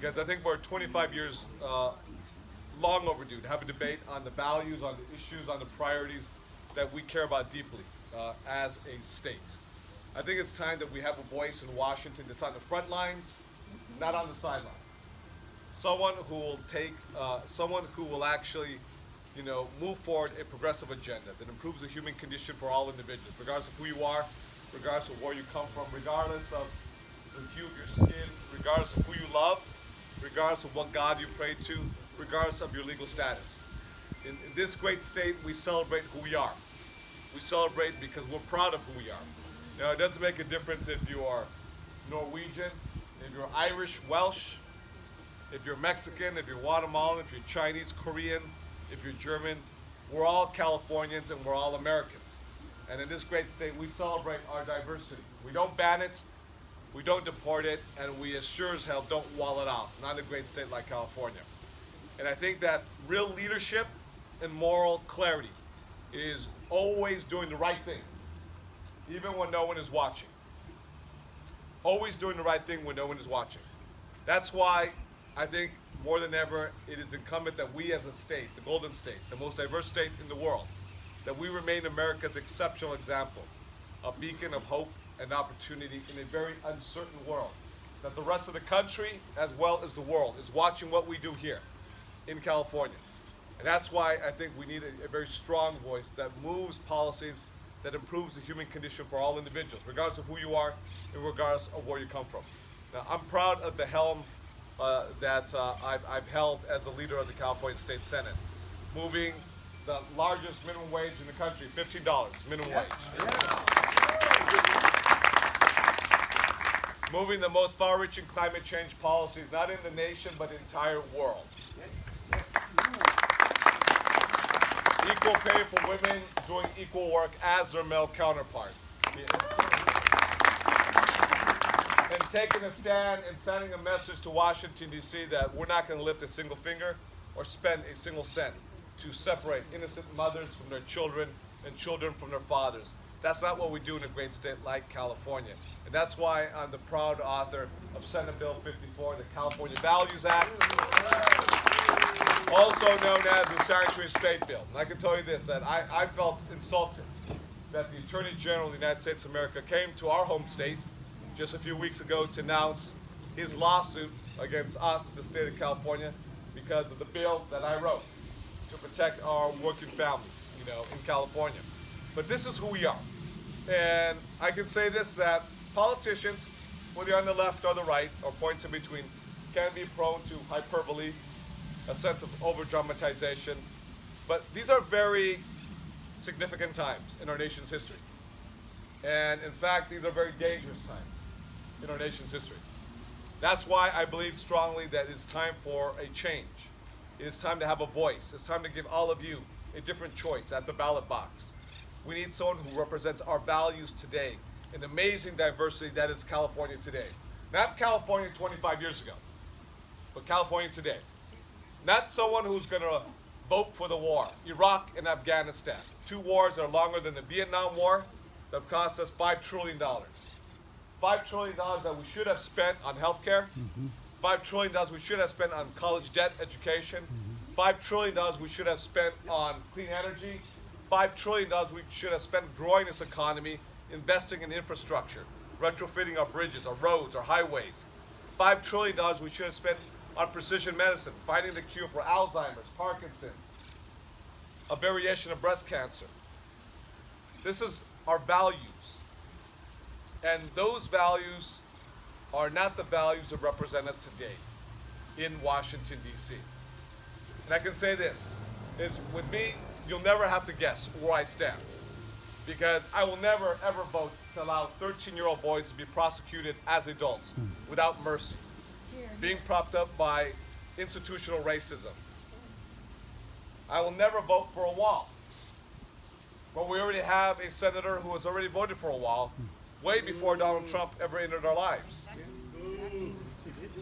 because I think we're 25 years long overdue to have a debate on the values, on the issues, on the priorities that we care about deeply as a state. I think it's time that we have a voice in Washington that's on the front lines, not on the sidelines. Someone who will someone who will actually, move forward a progressive agenda that improves the human condition for all individuals, regardless of who you are, regardless of where you come from, regardless of the hue of your skin, regardless of who you love, regardless of what God you pray to, regardless of your legal status. In this great state, we celebrate who we are. We celebrate because we're proud of who we are. It doesn't make a difference if you are Norwegian, if you're Irish, Welsh, if you're Mexican, if you're Guatemalan, if you're Chinese, Korean, if you're German. We're all Californians and we're all Americans. And in this great state, we celebrate our diversity. We don't ban it, we don't deport it, and we as sure as hell don't wall it off, not in a great state like California. And I think that real leadership and moral clarity is always doing the right thing, even when no one is watching. Always doing the right thing when no one is watching. That's why I think more than ever it is incumbent that we as a state, the Golden State, the most diverse state in the world, that we remain America's exceptional example, a beacon of hope and opportunity in a very uncertain world. That the rest of the country, as well as the world, is watching what we do here in California. And that's why I think we need a very strong voice that moves policies that improves the human condition for all individuals, regardless of who you are and regardless of where you come from. Now, I'm proud of the helm that I've held as a leader of the California State Senate, moving the largest minimum wage in the country, $15 minimum wage. Moving the most far-reaching climate change policies, not in the nation, but the entire world. Equal pay for women doing equal work as their male counterpart. And taking a stand and sending a message to Washington, D.C. that we're not going to lift a single finger or spend a single cent to separate innocent mothers from their children and children from their fathers. That's not what we do in a great state like California. And that's why I'm the proud author of Senate Bill 54, the California Values Act, also known as the Sanctuary State Bill. And I can tell you this, that I felt insulted that the Attorney General of the United States of America came to our home state just a few weeks ago to announce his lawsuit against us, the state of California, because of the bill that I wrote to protect our working families, in California. But this is who we are. And I can say this, that politicians, whether you're on the left or the right, or points in between, can be prone to hyperbole, a sense of over-dramatization. But these are very significant times in our nation's history. And in fact, these are very dangerous times in our nation's history. That's why I believe strongly that it's time for a change. It is time to have a voice. It's time to give all of you a different choice at the ballot box. We need someone who represents our values today, an amazing diversity that is California today. Not California 25 years ago, but California today. Not someone who's going to vote for the war, Iraq and Afghanistan. Two wars that are longer than the Vietnam War that have cost us $5 trillion. $5 trillion that we should have spent on healthcare. $5 trillion we should have spent on college debt education. $5 trillion we should have spent on clean energy. $5 trillion we should have spent growing this economy, investing in infrastructure, retrofitting our bridges, our roads, our highways. $5 trillion we should have spent on precision medicine, finding the cure for Alzheimer's, Parkinson's, a variation of breast cancer. This is our values. And those values are not the values that represent us today in Washington, D.C. And I can say this, is with me, you'll never have to guess where I stand, because I will never, ever vote to allow 13-year-old boys to be prosecuted as adults without mercy, being propped up by institutional racism. I will never vote for a wall. But we already have a senator who has already voted for a wall way before Donald Trump ever entered our lives.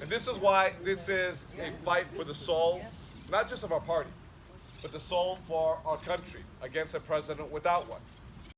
And this is why this is a fight for the soul, not just of our party, but the soul for our country against a president without one.